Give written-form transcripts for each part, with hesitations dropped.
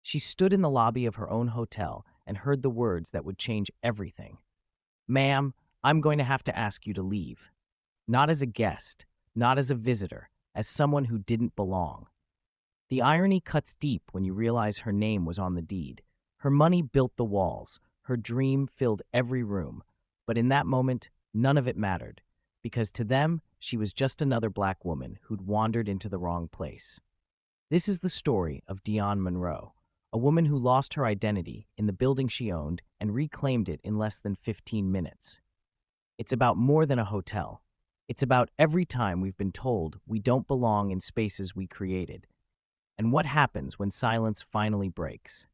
She stood in the lobby of her own hotel and heard the words that would change everything. "Ma'am, I'm going to have to ask you to leave. Not as a guest, not as a visitor, as someone who didn't belong." The irony cuts deep when you realize her name was on the deed. Her money built the walls, her dream filled every room. But in that moment, none of it mattered, because to them, she was just another black woman who'd wandered into the wrong place. This is the story of Dionne Monroe, a woman who lost her identity in the building she owned and reclaimed it in less than 15 minutes. It's about more than a hotel. It's about every time we've been told we don't belong in spaces we created. And what happens when silence finally breaks?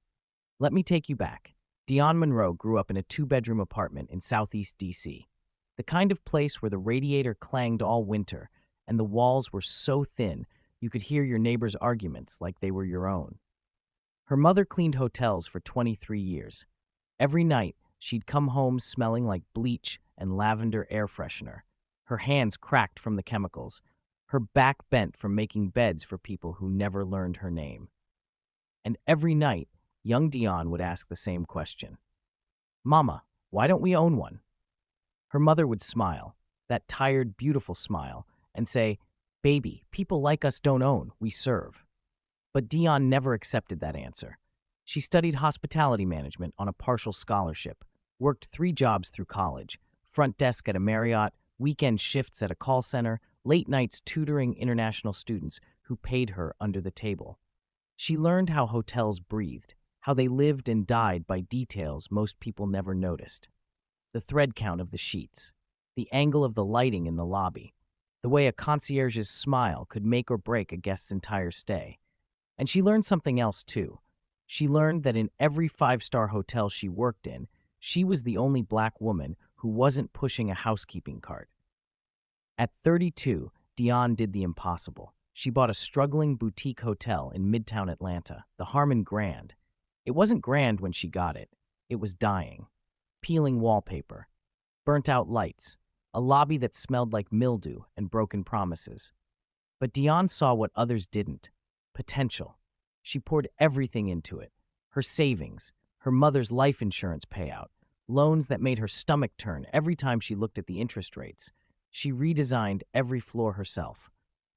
Let me take you back. Dionne Monroe grew up in a two-bedroom apartment in Southeast D.C., the kind of place where the radiator clanged all winter and the walls were so thin you could hear your neighbors' arguments like they were your own. Her mother cleaned hotels for 23 years. Every night, she'd come home smelling like bleach and lavender air freshener. Her hands cracked from the chemicals, her back bent from making beds for people who never learned her name. And every night, young Dionne would ask the same question. "Mama, why don't we own one?" Her mother would smile, that tired, beautiful smile, and say, "Baby, people like us don't own, we serve." But Dionne never accepted that answer. She studied hospitality management on a partial scholarship, worked 3 jobs through college, front desk at a Marriott, weekend shifts at a call center, late nights tutoring international students who paid her under the table. She learned how hotels breathed, how they lived and died by details most people never noticed. The thread count of the sheets, the angle of the lighting in the lobby, the way a concierge's smile could make or break a guest's entire stay. And she learned something else, too. She learned that in every 5-star hotel she worked in, she was the only black woman who wasn't pushing a housekeeping cart. At 32, Dionne did the impossible. She bought a struggling boutique hotel in Midtown Atlanta, the Harmon Grand. It wasn't grand when she got it. It was dying. Peeling wallpaper, burnt-out lights, a lobby that smelled like mildew and broken promises. But Dionne saw what others didn't: potential. She poured everything into it: her savings, her mother's life insurance payout, loans that made her stomach turn every time she looked at the interest rates. She redesigned every floor herself,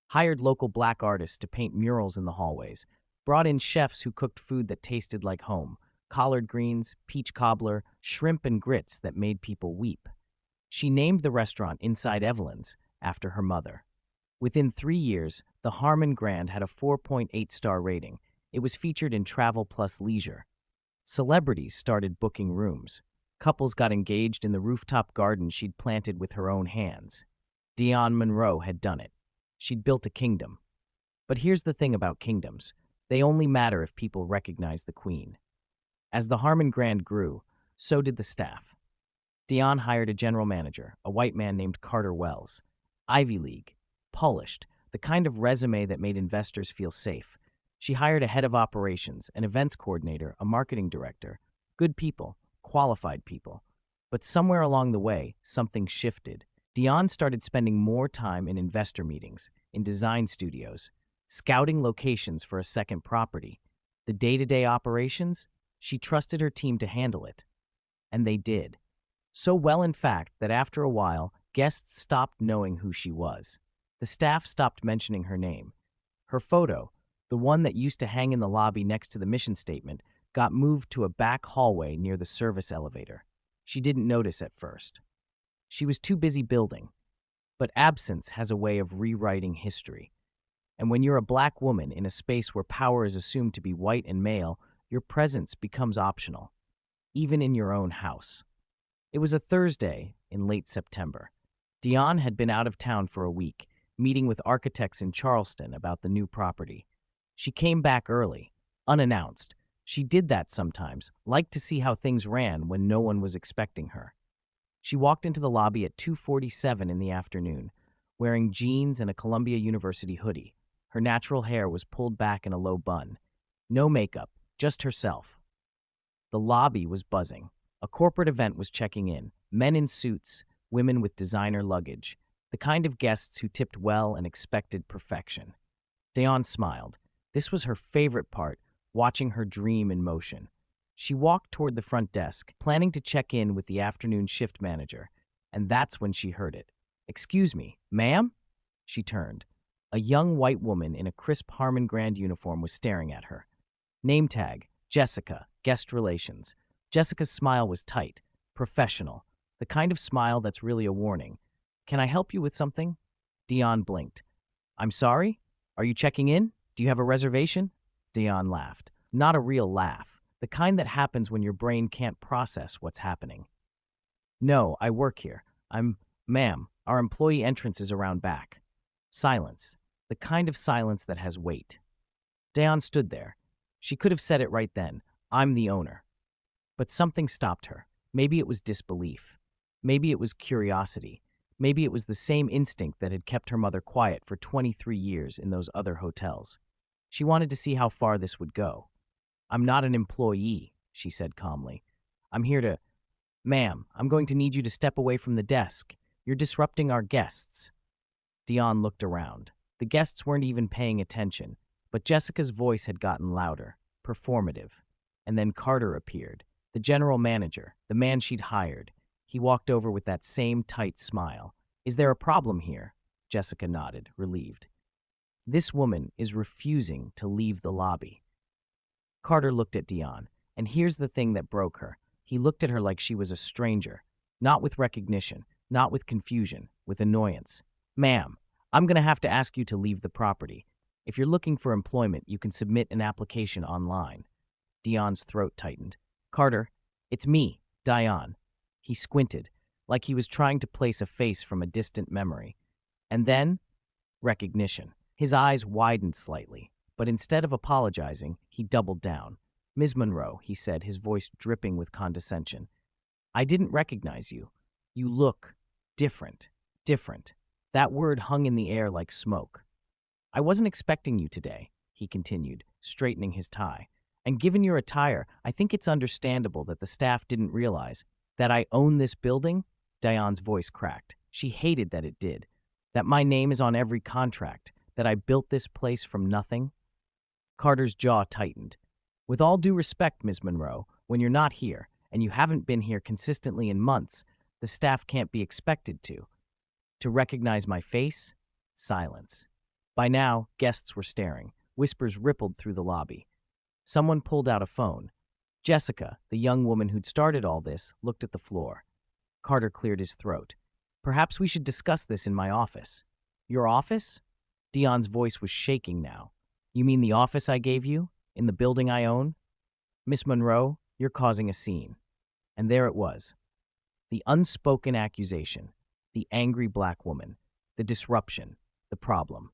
hired local black artists to paint murals in the hallways, brought in chefs who cooked food that tasted like home: collard greens, peach cobbler, shrimp and grits that made people weep. She named the restaurant Inside Evelyn's after her mother. Within 3 years, the Harmon Grand had a 4.8-star rating. It was featured in Travel Plus Leisure. Celebrities started booking rooms. Couples got engaged in the rooftop garden she'd planted with her own hands. Dionne Monroe had done it. She'd built a kingdom. But here's the thing about kingdoms: they only matter if people recognize the queen. As the Harmon Grand grew, so did the staff. Dionne hired a general manager, a white man named Carter Wells. Ivy League, polished, the kind of resume that made investors feel safe. She hired a head of operations, an events coordinator, a marketing director. Good people, qualified people. But somewhere along the way, something shifted. Dionne started spending more time in investor meetings, in design studios, scouting locations for a second property. The day-to-day operations, she trusted her team to handle it. And they did. So well, in fact, that after a while, guests stopped knowing who she was. The staff stopped mentioning her name. Her photo, the one that used to hang in the lobby next to the mission statement, got moved to a back hallway near the service elevator. She didn't notice at first. She was too busy building. But absence has a way of rewriting history. And when you're a black woman in a space where power is assumed to be white and male, your presence becomes optional, even in your own house. It was a Thursday in late September. Dionne had been out of town for a week, meeting with architects in Charleston about the new property. She came back early, unannounced. She did that sometimes, liked to see how things ran when no one was expecting her. She walked into the lobby at 2:47 in the afternoon, wearing jeans and a Columbia University hoodie. Her natural hair was pulled back in a low bun. No makeup, just herself. The lobby was buzzing. A corporate event was checking in, men in suits, women with designer luggage, the kind of guests who tipped well and expected perfection. Dionne smiled. This was her favorite part, watching her dream in motion. She walked toward the front desk, planning to check in with the afternoon shift manager, and that's when she heard it. "Excuse me, ma'am?" She turned. A young white woman in a crisp Harmon Grand uniform was staring at her. Name tag, Jessica, guest relations. Jessica's smile was tight, professional, the kind of smile that's really a warning. "Can I help you with something?" Dionne blinked. "I'm sorry? Are you checking in? Do you have a reservation?" Dionne laughed. Not a real laugh, the kind that happens when your brain can't process what's happening. "No, I work here. Ma'am, our employee entrance is around back." Silence, the kind of silence that has weight. Dionne stood there. She could have said it right then, "I'm the owner." But something stopped her. Maybe it was disbelief. Maybe it was curiosity. Maybe it was the same instinct that had kept her mother quiet for 23 years in those other hotels. She wanted to see how far this would go. "I'm not an employee," she said calmly. "I'm here to—" "Ma'am, I'm going to need you to step away from the desk. You're disrupting our guests." Dionne looked around. The guests weren't even paying attention, but Jessica's voice had gotten louder, performative. And then Carter appeared, the general manager, the man she'd hired. He walked over with that same tight smile. "Is there a problem here?" Jessica nodded, relieved. "This woman is refusing to leave the lobby." Carter looked at Dionne, and here's the thing that broke her. He looked at her like she was a stranger, not with recognition, not with confusion, with annoyance. "Ma'am, I'm going to have to ask you to leave the property. If you're looking for employment, you can submit an application online." Dionne's throat tightened. "Carter, it's me, Dionne." He squinted, like he was trying to place a face from a distant memory. And then, recognition. His eyes widened slightly, but instead of apologizing, he doubled down. "Ms. Monroe," he said, his voice dripping with condescension. "I didn't recognize you. You look different. Different." That word hung in the air like smoke. "I wasn't expecting you today," he continued, straightening his tie. "And given your attire, I think it's understandable that the staff didn't realize that I own this building." Dionne's voice cracked. She hated that it did. "That my name is on every contract, that I built this place from nothing." Carter's jaw tightened. "With all due respect, Ms. Monroe, when you're not here, and you haven't been here consistently in months, the staff can't be expected to recognize my face." Silence. By now, guests were staring. Whispers rippled through the lobby. Someone pulled out a phone. Jessica, the young woman who'd started all this, looked at the floor. Carter cleared his throat. "Perhaps we should discuss this in my office." "Your office?" Dionne's voice was shaking now. "You mean the office I gave you? In the building I own?" "Miss Monroe, you're causing a scene." And there it was. The unspoken accusation. The angry black woman. The disruption. The problem.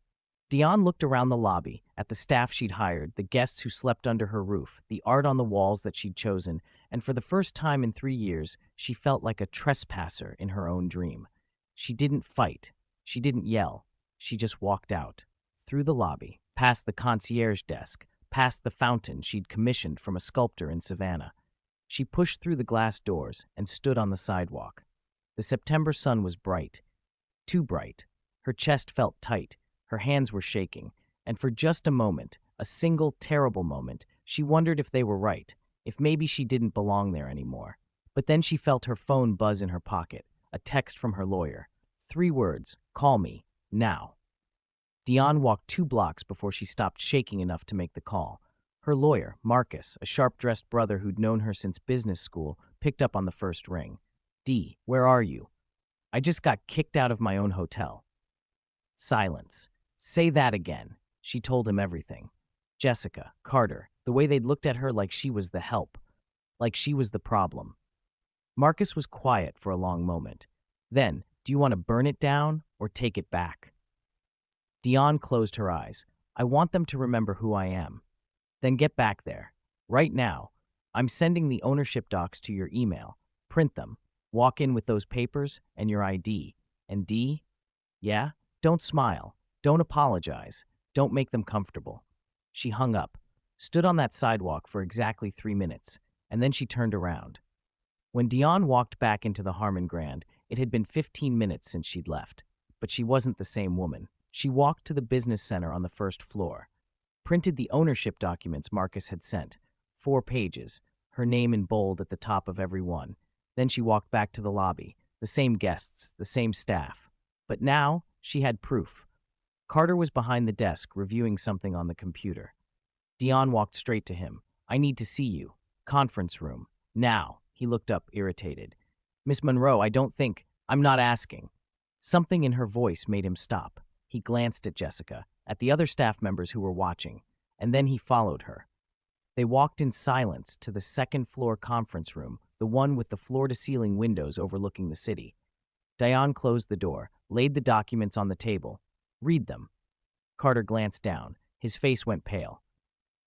Dionne looked around the lobby, at the staff she'd hired, the guests who slept under her roof, the art on the walls that she'd chosen, and for the first time in 3 years, she felt like a trespasser in her own dream. She didn't fight. She didn't yell. She just walked out. Through the lobby, past the concierge desk, past the fountain she'd commissioned from a sculptor in Savannah. She pushed through the glass doors and stood on the sidewalk. The September sun was bright. Too bright. Her chest felt tight. Her hands were shaking, and for just a moment, a single terrible moment, she wondered if they were right, if maybe she didn't belong there anymore. But then she felt her phone buzz in her pocket, a text from her lawyer. 3 words, "Call me, now." Dionne walked 2 blocks before she stopped shaking enough to make the call. Her lawyer, Marcus, a sharp-dressed brother who'd known her since business school, picked up on the first ring. "D, where are you?" "I just got kicked out of my own hotel." Silence. "Say that again." She told him everything. Jessica, Carter, the way they'd looked at her like she was the help, like she was the problem. Marcus was quiet for a long moment. Then, "Do you want to burn it down or take it back?" Dionne closed her eyes. "I want them to remember who I am." "Then get back there. Right now. I'm sending the ownership docs to your email. Print them. Walk in with those papers and your ID. And D? Yeah? Don't smile. Don't apologize. Don't make them comfortable." She hung up, stood on that sidewalk for exactly 3 minutes, and then she turned around. When Dionne walked back into the Harmon Grand, it had been 15 minutes since she'd left. But she wasn't the same woman. She walked to the business center on the first floor. printed the ownership documents Marcus had sent, 4 pages, her name in bold at the top of every one. Then she walked back to the lobby, the same guests, the same staff. But now she had proof. Carter was behind the desk reviewing something on the computer. Dionne walked straight to him. "I need to see you. Conference room. Now." He looked up, irritated. "Miss Monroe, I'm not asking." Something in her voice made him stop. He glanced at Jessica, at the other staff members who were watching, and then he followed her. They walked in silence to the second-floor conference room, the one with the floor-to-ceiling windows overlooking the city. Dionne closed the door, laid the documents on the table. "Read them." Carter glanced down. His face went pale.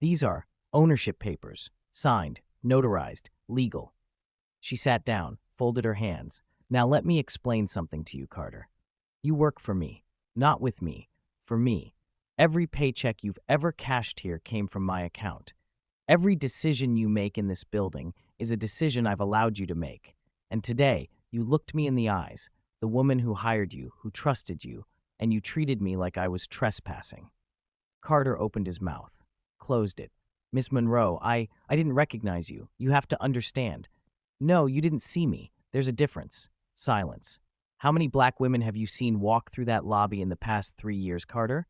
"These are ownership papers, signed, notarized, legal." She sat down, folded her hands. "Now let me explain something to you, Carter. You work for me, not with me, for me. Every paycheck you've ever cashed here came from my account. Every decision you make in this building is a decision I've allowed you to make. And today, you looked me in the eyes, the woman who hired you, who trusted you, and you treated me like I was trespassing." Carter opened his mouth, closed it. "Miss Monroe, I didn't recognize you. You have to understand." "No, you didn't see me. There's a difference." Silence. "How many black women have you seen walk through that lobby in the past 3 years, Carter?"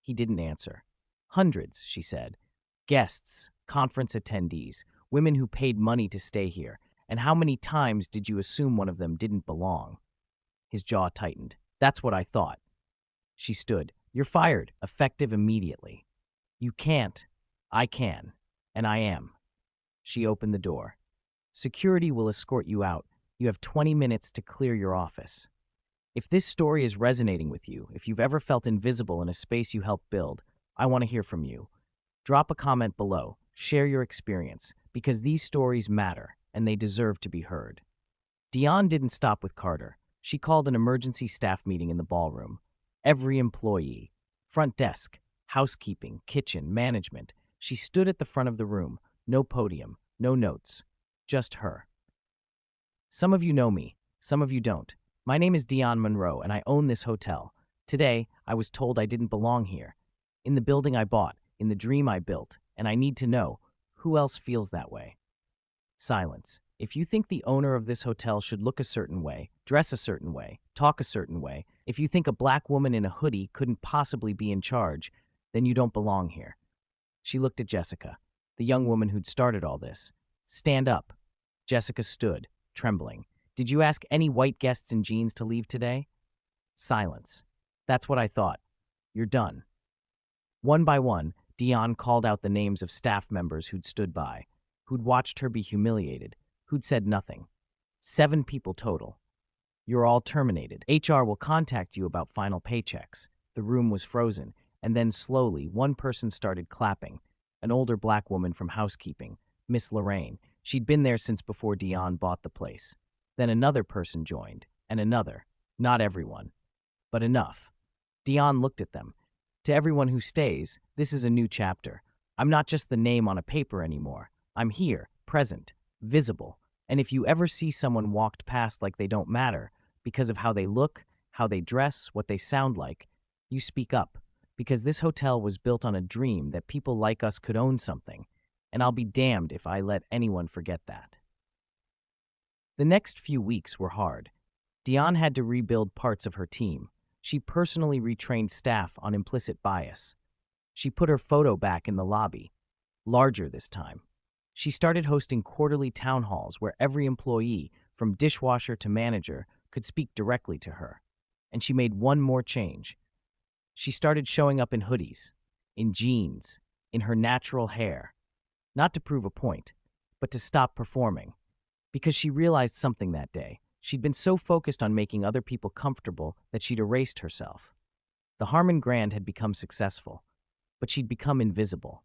He didn't answer. "Hundreds," she said. "Guests, conference attendees, women who paid money to stay here. And how many times did you assume one of them didn't belong?" His jaw tightened. "That's what I thought." She stood. "You're fired, effective immediately." "You can't." "I can. And I am." She opened the door. "Security will escort you out. You have 20 minutes to clear your office. If this story is resonating with you, if you've ever felt invisible in a space you helped build, I want to hear from you. Drop a comment below. Share your experience, because these stories matter, and they deserve to be heard." Dionne didn't stop with Carter. She called an emergency staff meeting in the ballroom. Every employee, front desk, housekeeping, kitchen, management. She stood at the front of the room. No podium, no notes, just her. "Some of you know me, some of you don't. My name is Dionne Monroe, and I own this hotel. Today, I was told I didn't belong here. In the building I bought, in the dream I built, and I need to know, who else feels that way?" Silence. "If you think the owner of this hotel should look a certain way, dress a certain way, talk a certain way, if you think a black woman in a hoodie couldn't possibly be in charge, then you don't belong here." She looked at Jessica, the young woman who'd started all this. "Stand up." Jessica stood, trembling. "Did you ask any white guests in jeans to leave today?" Silence. "That's what I thought. You're done." One by one, Dionne called out the names of staff members who'd stood by, who'd watched her be humiliated, who'd said nothing. 7 people total. "You're all terminated. HR will contact you about final paychecks." The room was frozen, and then slowly one person started clapping, an older black woman from housekeeping, Miss Lorraine. She'd been there since before Dionne bought the place. Then another person joined, and another. Not everyone, but enough. Dionne looked at them. "To everyone who stays, this is a new chapter. I'm not just the name on a paper anymore. I'm here, present, visible. And if you ever see someone walked past like they don't matter, because of how they look, how they dress, what they sound like, you speak up. Because this hotel was built on a dream that people like us could own something. And I'll be damned if I let anyone forget that." The next few weeks were hard. Dionne had to rebuild parts of her team. She personally retrained staff on implicit bias. She put her photo back in the lobby, larger this time. She started hosting quarterly town halls where every employee, from dishwasher to manager, could speak directly to her. And she made one more change. She started showing up in hoodies, in jeans, in her natural hair. Not to prove a point, but to stop performing. Because she realized something that day. She'd been so focused on making other people comfortable that she'd erased herself. The Harmon Grand had become successful, but she'd become invisible.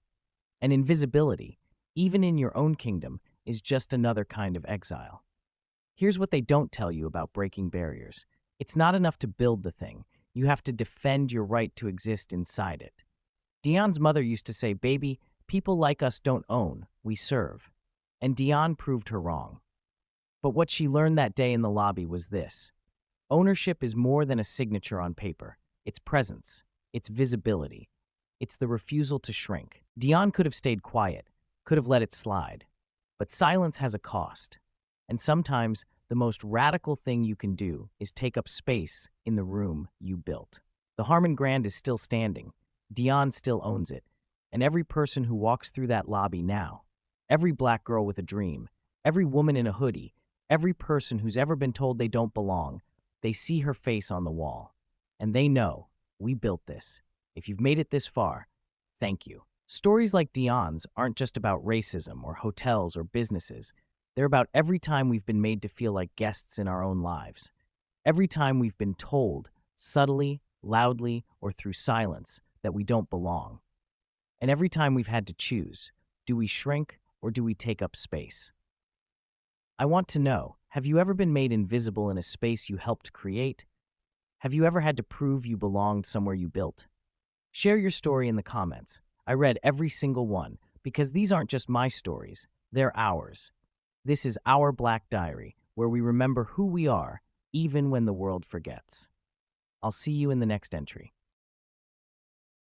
And invisibility, even in your own kingdom, is just another kind of exile. Here's what they don't tell you about breaking barriers. It's not enough to build the thing. You have to defend your right to exist inside it. Dionne's mother used to say, "Baby, people like us don't own, we serve." And Dionne proved her wrong. But what she learned that day in the lobby was this. Ownership is more than a signature on paper. It's presence. It's visibility. It's the refusal to shrink. Dionne could have stayed quiet, could have let it slide. But silence has a cost. And sometimes the most radical thing you can do is take up space in the room you built. The Harmon Grand is still standing. Dionne still owns it. And every person who walks through that lobby now, every black girl with a dream, every woman in a hoodie, every person who's ever been told they don't belong, they see her face on the wall. And they know, we built this. If you've made it this far, thank you. Stories like Dionne's aren't just about racism or hotels or businesses. They're about every time we've been made to feel like guests in our own lives. Every time we've been told, subtly, loudly, or through silence, that we don't belong. And every time we've had to choose, do we shrink or do we take up space? I want to know, have you ever been made invisible in a space you helped create? Have you ever had to prove you belonged somewhere you built? Share your story in the comments. I read every single one because these aren't just my stories, they're ours. This is our Black Diary, where we remember who we are, even when the world forgets. I'll see you in the next entry.